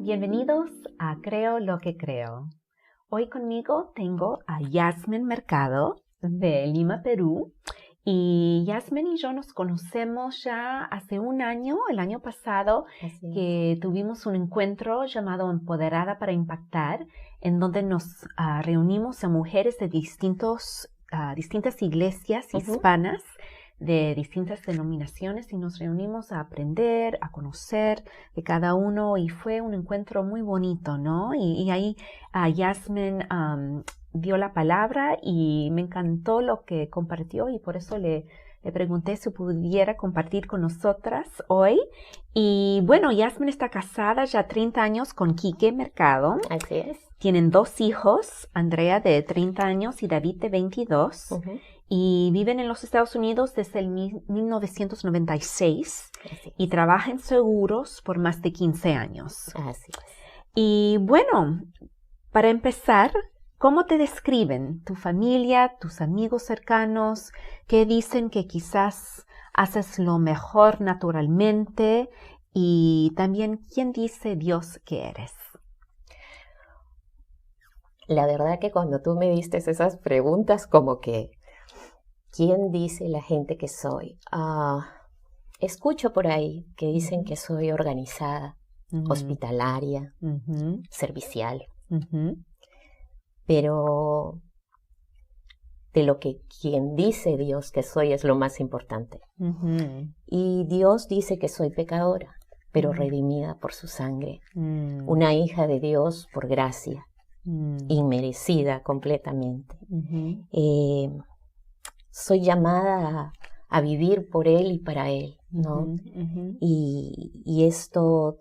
Bienvenidos a Creo lo que creo. Hoy conmigo tengo a Yasmin Mercado de Lima, Perú. Y Yasmin y yo nos conocemos ya hace un año, el año pasado, que tuvimos un encuentro llamado Empoderada para Impactar, en donde nos reunimos a mujeres de distintas iglesias hispanas, de distintas denominaciones, y nos reunimos a aprender, a conocer de cada uno, y fue un encuentro muy bonito, ¿no? Y ahí Yasmin dio la palabra y me encantó lo que compartió, y por eso le pregunté si pudiera compartir con nosotras hoy. Y bueno, Yasmin está casada ya 30 años con Quique Mercado. Así es. Tienen 2 hijos, Andrea de 30 años y David de 22. Y viven en los Estados Unidos desde el 1996 y trabajan en seguros por más de 15 años. Así es. Y bueno, para empezar, ¿cómo te describen tu familia, tus amigos cercanos? ¿Qué dicen que quizás haces lo mejor naturalmente? Y también, ¿quién dice Dios que eres? La verdad que cuando tú me diste esas preguntas, como que, ¿quién dice la gente que soy? Escucho por ahí que dicen que soy organizada, hospitalaria, servicial. Pero de lo que quien dice Dios que soy es lo más importante. Y Dios dice que soy pecadora, pero redimida por su sangre. Una hija de Dios por gracia, inmerecida completamente. Soy llamada a vivir por Él y para Él, ¿no? Y esto,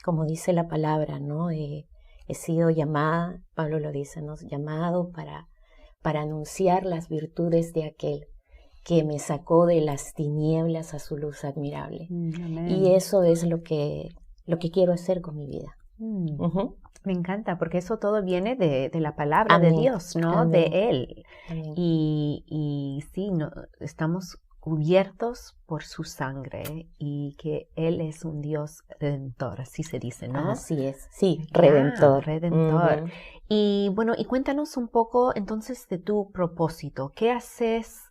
como dice la palabra, ¿no? He sido llamada, Pablo lo dice, ¿no? Llamado para anunciar las virtudes de aquel que me sacó de las tinieblas a su luz admirable. Y eso es lo que quiero hacer con mi vida. Me encanta, porque eso todo viene de la palabra de Dios, ¿no? Amén. De Él. Amén. Y sí, no, estamos cubiertos por su sangre, y que Él es un Dios redentor, así se dice, ¿no? Así es, sí, redentor. Redentor. Y bueno, y cuéntanos un poco entonces de tu propósito. ¿Qué haces?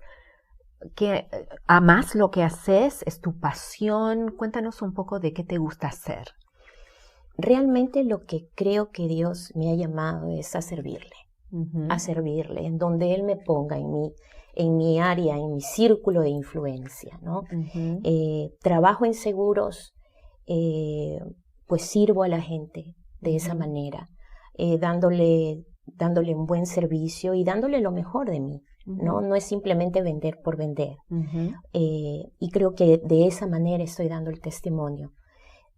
¿Qué amas lo que haces? ¿Es tu pasión? Cuéntanos un poco de qué te gusta hacer. Realmente lo que creo que Dios me ha llamado es a servirle, en donde Él me ponga en mi área, en mi círculo de influencia, ¿no? Trabajo en seguros, pues sirvo a la gente de esa manera, dándole un buen servicio y dándole lo mejor de mí, ¿no? No es simplemente vender por vender. Y creo que de esa manera estoy dando el testimonio.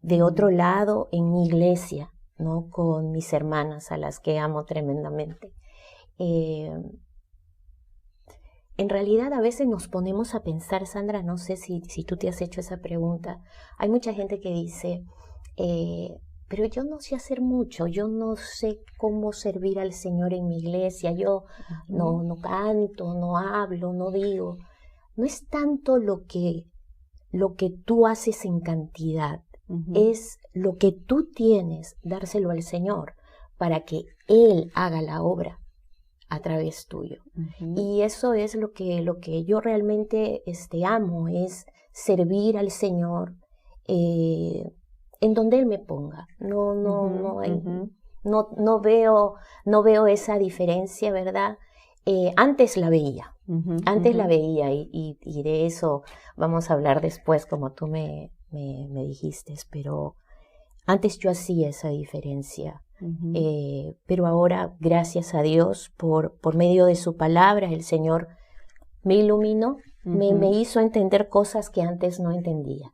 De otro lado, en mi iglesia, ¿no? Con mis hermanas, a las que amo tremendamente. En realidad, a veces nos ponemos a pensar, Sandra, no sé si tú te has hecho esa pregunta. Hay mucha gente que dice, pero yo no sé hacer mucho, yo no sé cómo servir al Señor en mi iglesia, yo no canto, no hablo, no digo. No es tanto lo que tú haces en cantidad, es lo que tú tienes, dárselo al Señor para que Él haga la obra a través tuyo. Y eso es lo que yo realmente amo, es servir al Señor en donde Él me ponga. No veo esa diferencia, ¿verdad? Antes la veía. La veía y de eso vamos a hablar después, como tú me dijiste, pero antes yo hacía esa diferencia, pero ahora, gracias a Dios, por medio de su palabra, el Señor me iluminó, me hizo entender cosas que antes no entendía.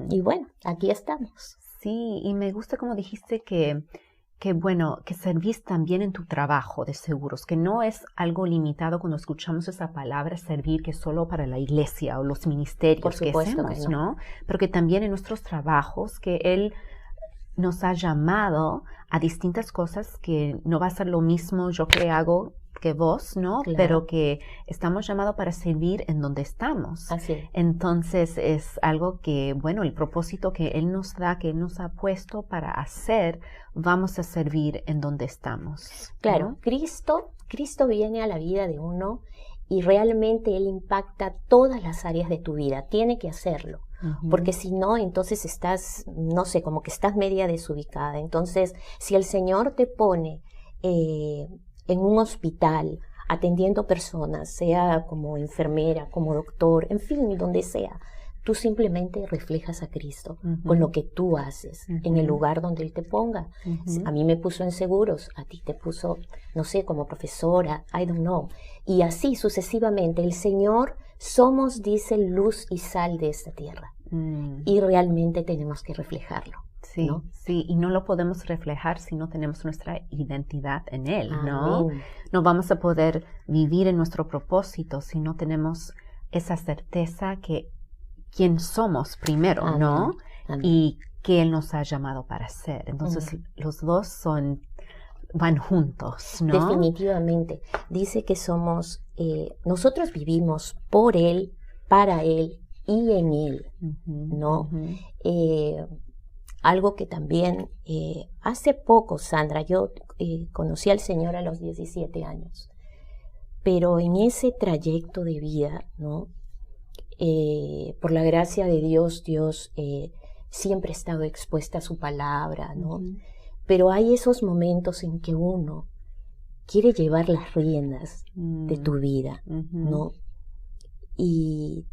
Y bueno, aquí estamos. Sí, y me gusta como dijiste que servís también en tu trabajo de seguros, que no es algo limitado cuando escuchamos esa palabra servir, que es solo para la iglesia o los ministerios que hacemos, ¿no? Pero que también en nuestros trabajos, que Él nos ha llamado a distintas cosas, que no va a ser lo mismo yo que hago que vos, ¿no? Claro. Pero que estamos llamados para servir en donde estamos. Así es. Entonces es algo que, bueno, el propósito que Él nos da, que Él nos ha puesto para hacer, vamos a servir en donde estamos. Claro, ¿no? Cristo viene a la vida de uno y realmente Él impacta todas las áreas de tu vida. Tiene que hacerlo. Porque si no, entonces estás, no sé, como que estás media desubicada. Entonces, si el Señor te pone en un hospital atendiendo personas, sea como enfermera, como doctor, en fin, donde sea, tú simplemente reflejas a Cristo con lo que tú haces en el lugar donde Él te ponga. A mí me puso en seguros, a ti te puso, no sé, como profesora, I don't know. Y así sucesivamente. El Señor somos, dice, luz y sal de esta tierra. Y realmente tenemos que reflejarlo. Sí, ¿no? sí, y no lo podemos reflejar si no tenemos nuestra identidad en Él, ¿no? Amén. No vamos a poder vivir en nuestro propósito si no tenemos esa certeza que quién somos primero, Amén. ¿no? Amén. Y que Él nos ha llamado para ser. Entonces, los dos van juntos, ¿no? Definitivamente. Dice que somos, nosotros vivimos por Él, para Él y en Él, ¿no? Algo que también, hace poco, Sandra, yo conocí al Señor a los 17 años, pero en ese trayecto de vida, ¿no? Por la gracia de Dios, siempre ha estado expuesta a su palabra, ¿no? Pero hay esos momentos en que uno quiere llevar las riendas de tu vida, ¿no? Y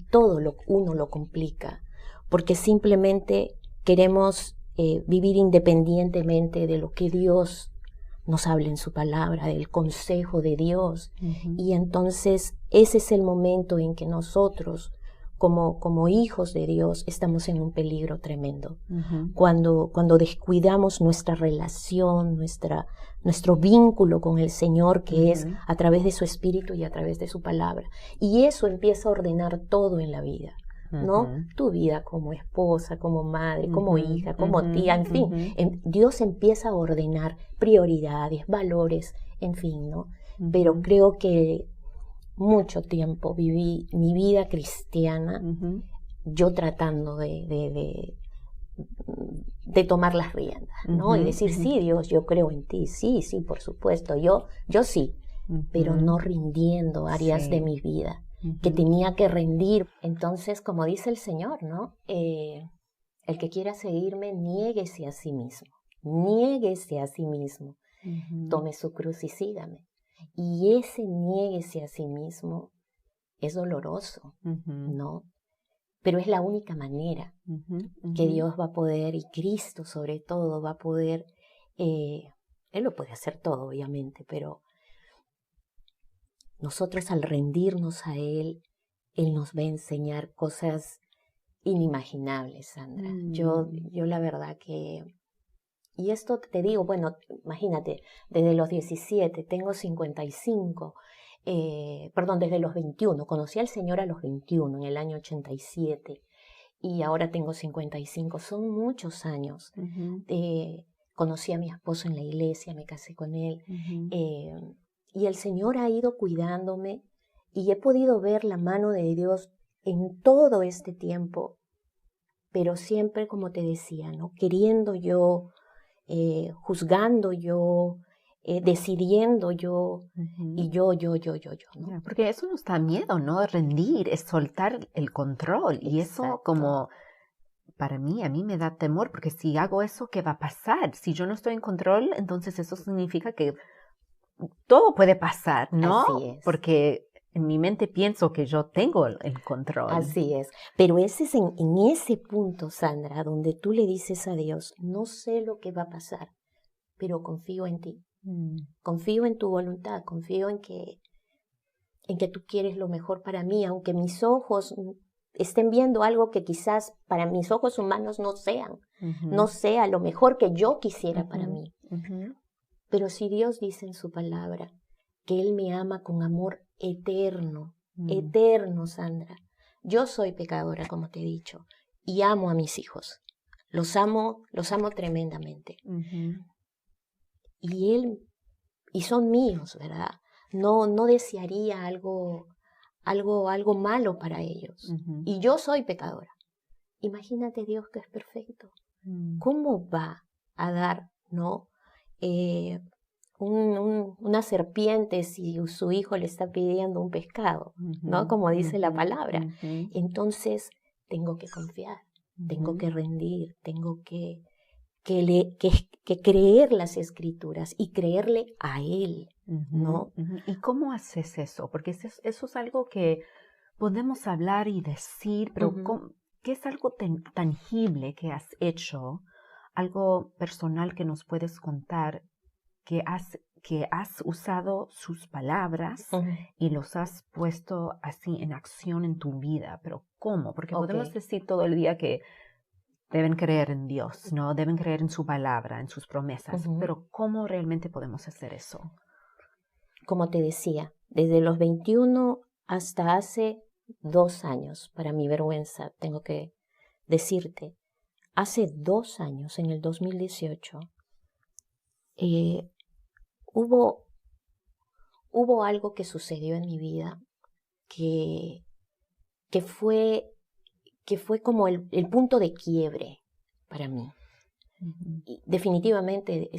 todo uno lo complica, porque simplemente queremos vivir independientemente de lo que Dios nos habla en su palabra, del consejo de Dios. Y entonces ese es el momento en que nosotros, como hijos de Dios, estamos en un peligro tremendo. Cuando descuidamos nuestra relación, nuestro vínculo con el Señor, que es a través de su Espíritu y a través de su palabra. Y eso empieza a ordenar todo en la vida, ¿no? Tu vida como esposa, como madre, como hija, como tía, en fin. Dios empieza a ordenar prioridades, valores, en fin, ¿no? Pero creo que mucho tiempo viví mi vida cristiana yo tratando de tomar las riendas, ¿no? Y decir, sí, Dios, yo creo en ti, sí, por supuesto, yo sí, pero no rindiendo áreas de mi vida que tenía que rendir. Entonces, como dice el Señor, ¿no? El que quiera seguirme, niéguese a sí mismo, tome su cruz y sígame. Y ese niéguese a sí mismo es doloroso, ¿no? Pero es la única manera que Dios va a poder, y Cristo sobre todo va a poder, Él lo puede hacer todo obviamente, pero nosotros al rendirnos a Él, Él nos va a enseñar cosas inimaginables, Sandra. Yo la verdad que... Y esto te digo, bueno, imagínate, desde los 17, tengo 55, desde los 21, conocí al Señor a los 21, en el año 87, y ahora tengo 55, son muchos años. Conocí a mi esposo en la iglesia, me casé con él, y el Señor ha ido cuidándome, y he podido ver la mano de Dios en todo este tiempo, pero siempre, como te decía, ¿no? Queriendo yo, juzgando yo, decidiendo yo, y yo, ¿no? Porque eso nos da miedo, ¿no? Rendir, es soltar el control. Exacto. Y eso como, para mí, a mí me da temor, porque si hago eso, ¿qué va a pasar? Si yo no estoy en control, entonces eso significa que todo puede pasar, ¿no? Así es. Porque en mi mente pienso que yo tengo el control. Así es. Pero ese es en ese punto, Sandra, donde tú le dices a Dios, no sé lo que va a pasar, pero confío en ti. Confío en tu voluntad, confío en que tú quieres lo mejor para mí, aunque mis ojos estén viendo algo que quizás para mis ojos humanos no sea lo mejor que yo quisiera para mí. Pero si Dios dice en su palabra que Él me ama con amor eterno, eterno, Sandra. Yo soy pecadora, como te he dicho, y amo a mis hijos. Los amo tremendamente. Y Él son míos, ¿verdad? No desearía algo malo para ellos. Y yo soy pecadora. Imagínate Dios que es perfecto. ¿Cómo va a dar, ¿no? Una serpiente si su hijo le está pidiendo un pescado, ¿no? Como dice la palabra. Entonces tengo que confiar, tengo que rendir, tengo que creer las escrituras y creerle a Él, ¿no? ¿Y cómo haces eso? Porque eso es algo que podemos hablar y decir, pero ¿qué es algo tangible que has hecho? Algo personal que nos puedes contar, que has usado sus palabras y los has puesto así en acción en tu vida. Pero ¿cómo? Porque podemos decir todo el día que deben creer en Dios, ¿no? Deben creer en su palabra, en sus promesas. Pero ¿cómo realmente podemos hacer eso? Como te decía, desde los 21 hasta hace 2 años, para mi vergüenza, tengo que decirte, hace 2 años, en el 2018, hubo algo que sucedió en mi vida que fue como el punto de quiebre para mí. Y definitivamente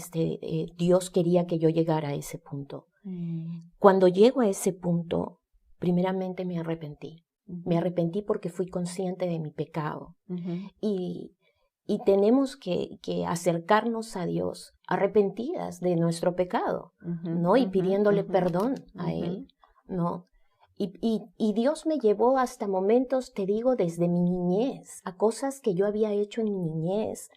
Dios quería que yo llegara a ese punto. Cuando llego a ese punto, primeramente me arrepentí. Me arrepentí porque fui consciente de mi pecado. Y tenemos que acercarnos a Dios arrepentidas de nuestro pecado, ¿no? Y pidiéndole perdón a Él, ¿no? Y Dios me llevó hasta momentos, te digo, desde mi niñez, a cosas que yo había hecho en mi niñez,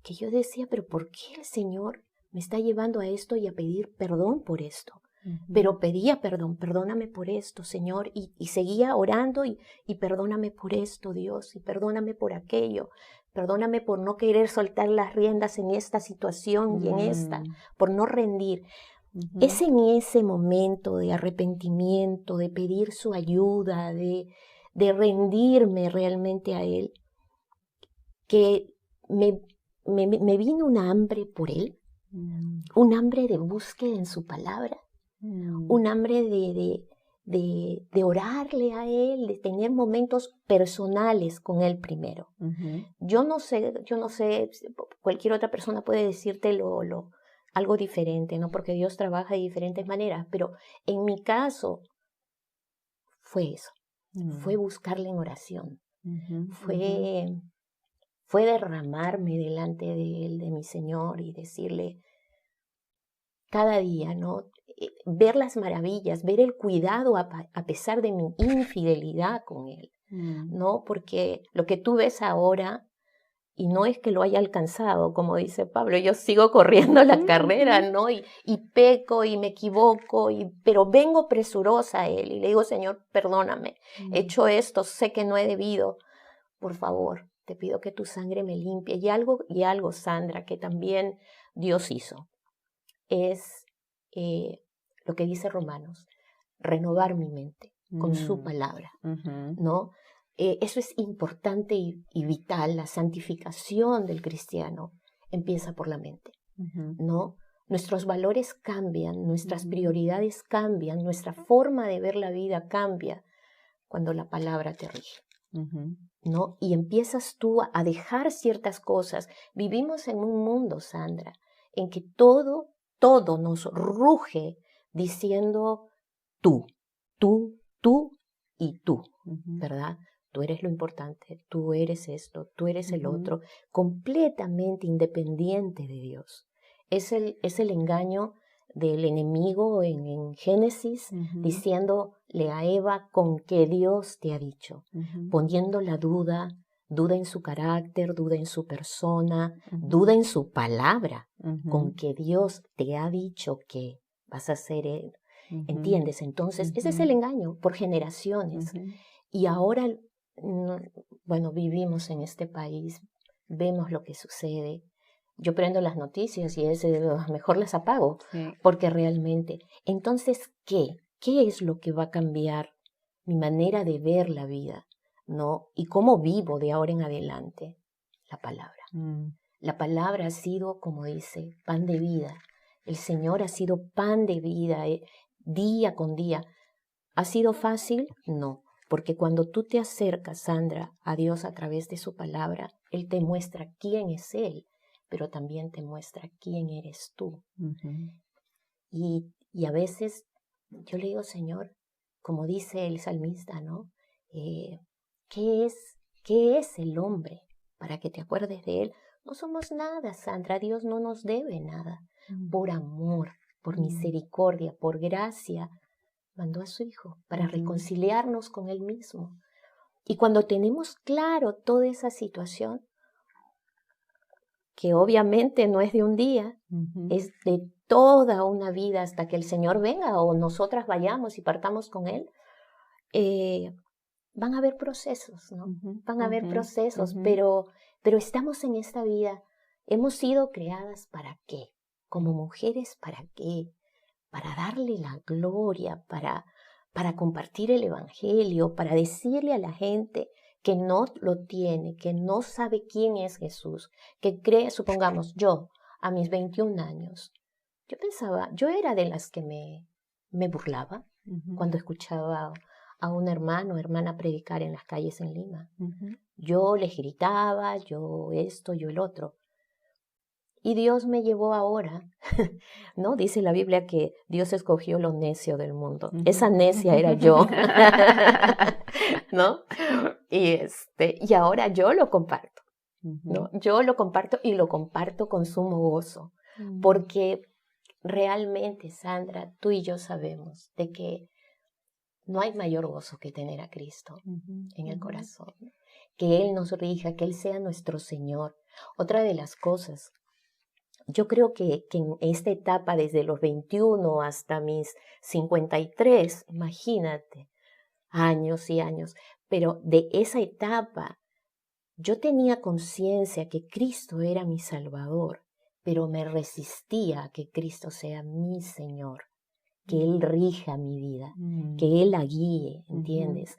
que yo decía, pero ¿por qué el Señor me está llevando a esto y a pedir perdón por esto? Pero pedía perdón, perdóname por esto, Señor, y seguía orando y perdóname por esto, Dios, y perdóname por aquello, perdóname por no querer soltar las riendas en esta situación y en esta, por no rendir. Es en ese momento de arrepentimiento, de pedir su ayuda, de rendirme realmente a Él, que me vino una hambre por Él, un hambre de búsqueda en su palabra, un hambre de orarle a Él, de tener momentos personales con Él primero. Yo no sé, cualquier otra persona puede decirte algo diferente, ¿no? Porque Dios trabaja de diferentes maneras, pero en mi caso fue eso, fue buscarle en oración, fue derramarme delante de Él, de mi Señor, y decirle cada día, ¿no? Ver las maravillas, ver el cuidado a pesar de mi infidelidad con Él, ¿no? Porque lo que tú ves ahora, y no es que lo haya alcanzado, como dice Pablo, yo sigo corriendo la carrera, ¿no? Y peco y me equivoco, pero vengo presurosa a Él y le digo, Señor, perdóname, he hecho esto, sé que no he debido, por favor, te pido que tu sangre me limpie. Y algo, Sandra, que también Dios hizo, es lo que dice Romanos, renovar mi mente con su palabra, ¿no? Eso es importante y vital. La santificación del cristiano empieza por la mente, ¿no? Nuestros valores cambian, nuestras prioridades cambian, nuestra forma de ver la vida cambia cuando la palabra te rige, ¿no? Y empiezas tú a dejar ciertas cosas. Vivimos en un mundo, Sandra, en que todo nos ruge diciendo tú y tú, ¿verdad? Tú eres lo importante, tú eres esto, tú eres el otro, completamente independiente de Dios. Es el engaño del enemigo en Génesis, diciéndole a Eva con que Dios te ha dicho, poniendo la duda en su carácter, duda en su persona, duda en su palabra, con que Dios te ha dicho que vas a ser Él. ¿Entiendes? Entonces, ese es el engaño por generaciones. Y ahora, bueno, vivimos en este país, vemos lo que sucede. Yo prendo las noticias y mejor las apago, porque realmente, entonces, ¿qué es lo que va a cambiar mi manera de ver la vida, ¿no? Y cómo vivo de ahora en adelante. La palabra. La palabra ha sido, como dice, pan de vida, El Señor ha sido pan de vida, día con día. ¿Ha sido fácil? No, porque cuando tú te acercas, Sandra, a Dios a través de su palabra, Él te muestra quién es Él, pero también te muestra quién eres tú. Y a veces yo le digo, Señor, como dice el salmista, ¿no? ¿Qué es el hombre para que te acuerdes de él? No somos nada, Sandra. Dios no nos debe nada. Por amor, por misericordia, por gracia, mandó a su Hijo para reconciliarnos con Él mismo. Y cuando tenemos claro toda esa situación, que obviamente no es de un día, es de toda una vida hasta que el Señor venga o nosotras vayamos y partamos con Él, van a haber procesos, ¿no? Van a haber procesos, pero estamos en esta vida. Hemos sido creadas ¿para qué? Como mujeres, ¿para qué? Para darle la gloria, para compartir el Evangelio, para decirle a la gente que no lo tiene, que no sabe quién es Jesús, que cree, supongamos, yo, a mis 21 años, yo era de las que me burlaba cuando escuchaba a un hermano o hermana predicar en las calles en Lima. Yo les gritaba, yo esto, yo el otro. Y Dios me llevó ahora, ¿no? Dice la Biblia que Dios escogió lo necio del mundo. Esa necia era yo, ¿no? Y ahora yo lo comparto, ¿no? Yo lo comparto y lo comparto con sumo gozo, porque realmente, Sandra, tú y yo sabemos de que no hay mayor gozo que tener a Cristo en el corazón, que Él nos rija, que Él sea nuestro Señor. Otra de las cosas, yo creo que en esta etapa, desde los 21 hasta mis 53, imagínate, años y años, pero de esa etapa yo tenía conciencia que Cristo era mi Salvador, pero me resistía a que Cristo sea mi Señor, que Él rija mi vida, que Él la guíe, ¿entiendes?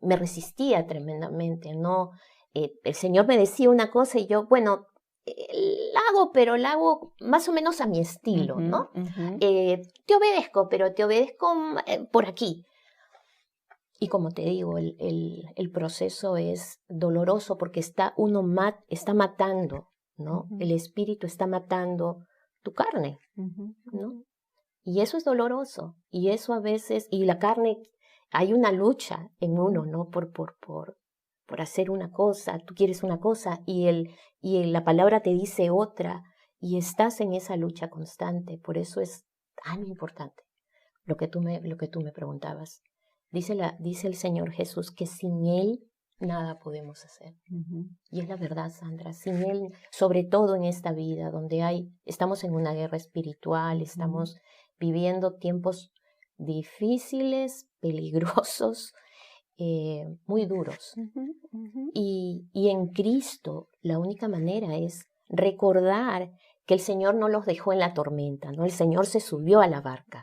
Me resistía tremendamente, ¿no? El Señor me decía una cosa y yo, bueno, la hago, pero la hago más o menos a mi estilo, ¿no? Te obedezco, pero te obedezco por aquí. Y como te digo, el proceso es doloroso porque está matando, ¿no? El espíritu está matando tu carne, ¿no? Y eso es doloroso. Y eso a veces, y la carne, hay una lucha en uno, ¿no? Por hacer una cosa, tú quieres una cosa y la palabra te dice otra y estás en esa lucha constante. Por eso es tan importante lo que tú me preguntabas. Dice el Señor Jesús que sin Él nada podemos hacer. Y es la verdad, Sandra. Sin Él, sobre todo en esta vida donde estamos en una guerra espiritual, estamos viviendo tiempos difíciles, peligrosos, muy duros. Y en Cristo la única manera es recordar que el Señor no los dejó en la tormenta, ¿no? El Señor se subió a la barca,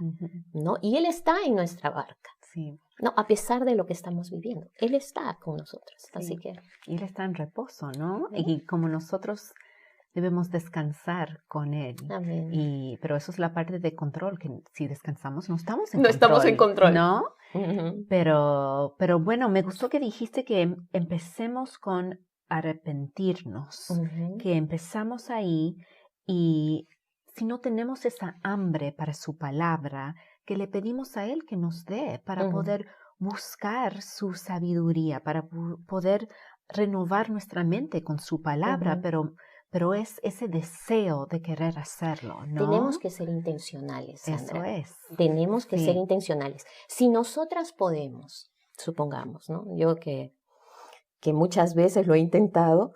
¿no? Y Él está en nuestra barca. Sí. No, a pesar de lo que estamos viviendo, Él está con nosotros. Sí. Así que Él está en reposo, ¿no? Y como nosotros debemos descansar con Él. Amén. Pero eso es la parte de control, que si descansamos no estamos en control. No estamos en control. ¿No? Pero bueno, me gustó que dijiste que empecemos con arrepentirnos, que empezamos ahí y si no tenemos esa hambre para su palabra, que le pedimos a Él que nos dé para poder buscar su sabiduría, para poder renovar nuestra mente con su palabra, pero es ese deseo de querer hacerlo, ¿no? Tenemos que ser intencionales, Sandra. Eso es. Tenemos que ser intencionales. Si nosotras podemos, supongamos, ¿no? Yo que muchas veces lo he intentado,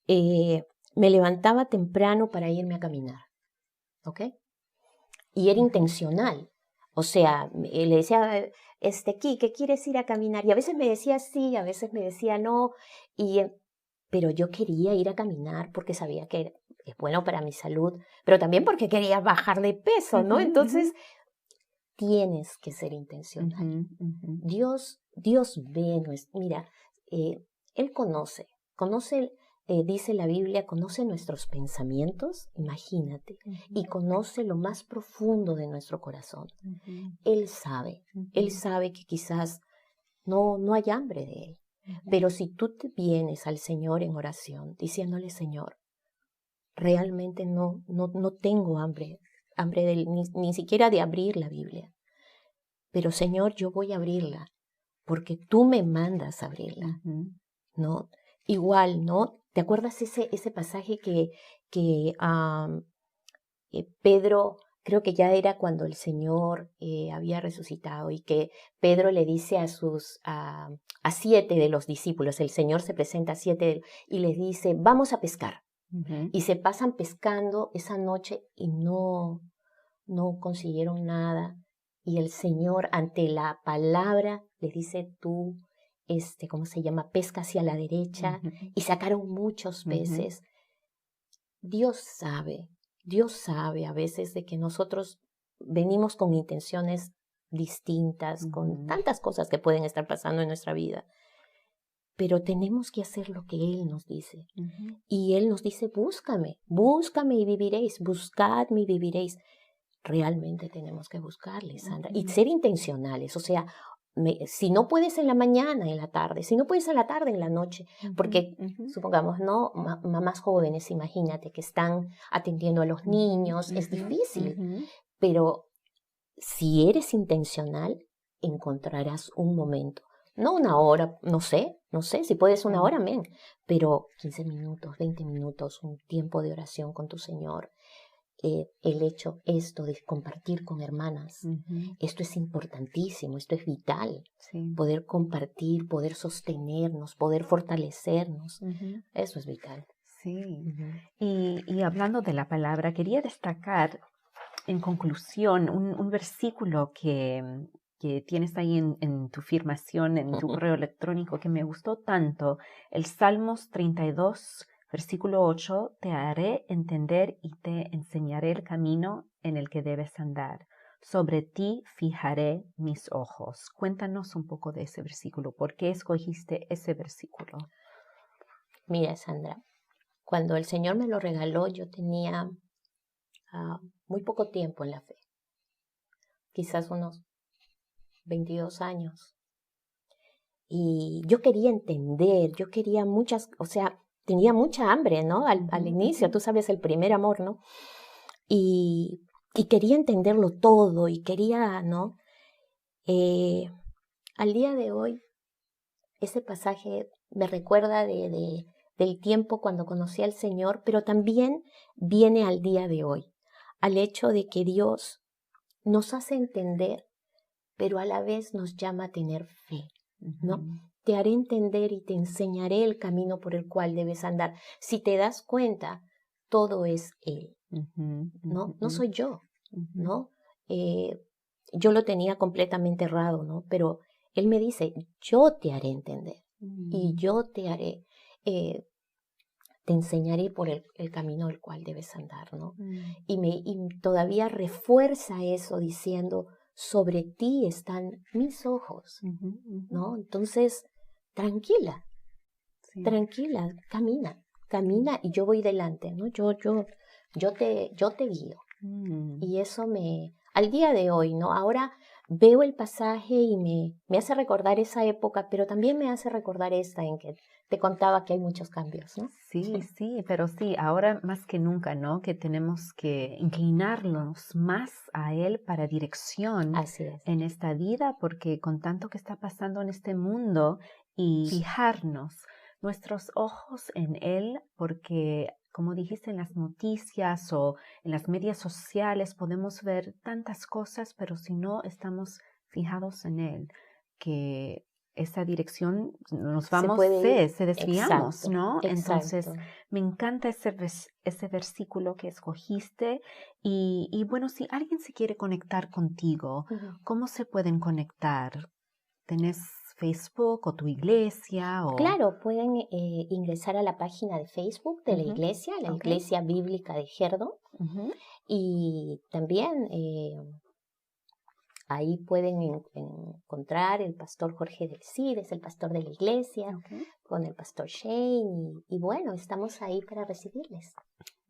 me levantaba temprano para irme a caminar, ¿ok? Y era intencional. O sea, le decía, ¿qué quieres ir a caminar? Y a veces me decía sí, a veces me decía no, pero yo quería ir a caminar porque sabía que es bueno para mi salud, pero también porque quería bajar de peso, ¿no? Entonces, tienes que ser intencional. Dios ve, mira, Él conoce dice la Biblia, conoce nuestros pensamientos, imagínate, y conoce lo más profundo de nuestro corazón. Él sabe que quizás no hay hambre de Él. Pero si tú te vienes al Señor en oración, diciéndole, Señor, realmente no tengo hambre de Él, ni siquiera de abrir la Biblia. Pero Señor, yo voy a abrirla, porque tú me mandas a abrirla, ¿no? Igual, ¿no? ¿Te acuerdas ese pasaje que Pedro, creo que ya era cuando el Señor había resucitado, y que Pedro le dice a 7 de los discípulos, el Señor se presenta a 7 y les dice, vamos a pescar. Y se pasan pescando esa noche y no consiguieron nada. Y el Señor, ante la palabra, les dice, tú, ¿cómo se llama? Pesca hacia la derecha. Y sacaron muchos peces. Dios sabe a veces de que nosotros venimos con intenciones distintas, con tantas cosas que pueden estar pasando en nuestra vida. Pero tenemos que hacer lo que Él nos dice. Y Él nos dice, búscame y viviréis, buscadme y viviréis. Realmente tenemos que buscarle, Sandra, y ser intencionales. O sea, si no puedes en la mañana, en la tarde, si no puedes en la tarde, en la noche, porque supongamos, ¿no? Mamás jóvenes, imagínate, que están atendiendo a los niños, es difícil, pero si eres intencional, encontrarás un momento. No una hora, no sé, si puedes una hora, amén, pero 15 minutos, 20 minutos, un tiempo de oración con tu Señor. El hecho esto de compartir con hermanas, esto es importantísimo, esto es vital, poder compartir, poder sostenernos, poder fortalecernos, eso es vital. Sí, y hablando de la palabra, quería destacar en conclusión un versículo que tienes ahí en tu firmación, en tu correo electrónico, que me gustó tanto, el Salmos 32, versículo 8, te haré entender y te enseñaré el camino en el que debes andar. Sobre ti fijaré mis ojos. Cuéntanos un poco de ese versículo. ¿Por qué escogiste ese versículo? Mira, Sandra, cuando el Señor me lo regaló, yo tenía muy poco tiempo en la fe. Quizás unos 22 años. Y yo quería entender, yo quería tenía mucha hambre, ¿no? Al inicio, tú sabes, el primer amor, ¿no? Y quería entenderlo todo y quería, ¿no? Al día de hoy, ese pasaje me recuerda del tiempo cuando conocí al Señor, pero también viene al día de hoy, al hecho de que Dios nos hace entender, pero a la vez nos llama a tener fe, ¿no? Te haré entender y te enseñaré el camino por el cual debes andar. Si te das cuenta, todo es Él, ¿no? No soy yo, ¿no? Yo lo tenía completamente errado, ¿no? Pero Él me dice, yo te haré entender y yo te haré, te enseñaré por el camino el cual debes andar, ¿no? Y todavía refuerza eso diciendo, sobre ti están mis ojos, ¿no? Entonces, tranquila, camina y yo voy delante, ¿no? Yo te guío. Y eso al día de hoy, ¿no? Ahora veo el pasaje y me hace recordar esa época, pero también me hace recordar esta en que te contaba que hay muchos cambios, ¿no? Sí, pero sí, ahora más que nunca, ¿no? Que tenemos que inclinarnos más a Él para dirección en esta vida, porque con tanto que está pasando en este mundo, y fijarnos nuestros ojos en Él, porque como dijiste en las noticias o en las medias sociales podemos ver tantas cosas, pero si no estamos fijados en Él, que esa dirección nos vamos, se desviamos, exacto, ¿no? Exacto. Entonces, me encanta ese versículo que escogiste y bueno, si alguien se quiere conectar contigo, ¿cómo se pueden conectar? ¿Tenés Facebook o tu iglesia? O... Claro, pueden ingresar a la página de Facebook de la iglesia, la Iglesia Bíblica de Gerdo, y también Ahí pueden encontrar el pastor Jorge del Cid, es el pastor de la iglesia, con el pastor Shane, y bueno, estamos ahí para recibirles.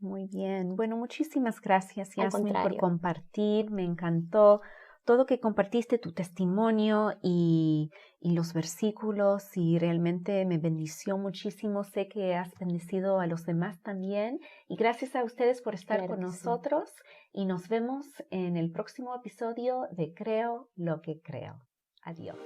Muy bien. Bueno, muchísimas gracias, Yasmin, por contrario. compartir. Me encantó todo que compartiste, tu testimonio y los versículos, y realmente me bendició muchísimo. Sé que has bendecido a los demás también. Y gracias a ustedes por estar Claro con que nosotros. Y nos vemos en el próximo episodio de Creo lo que creo. Adiós.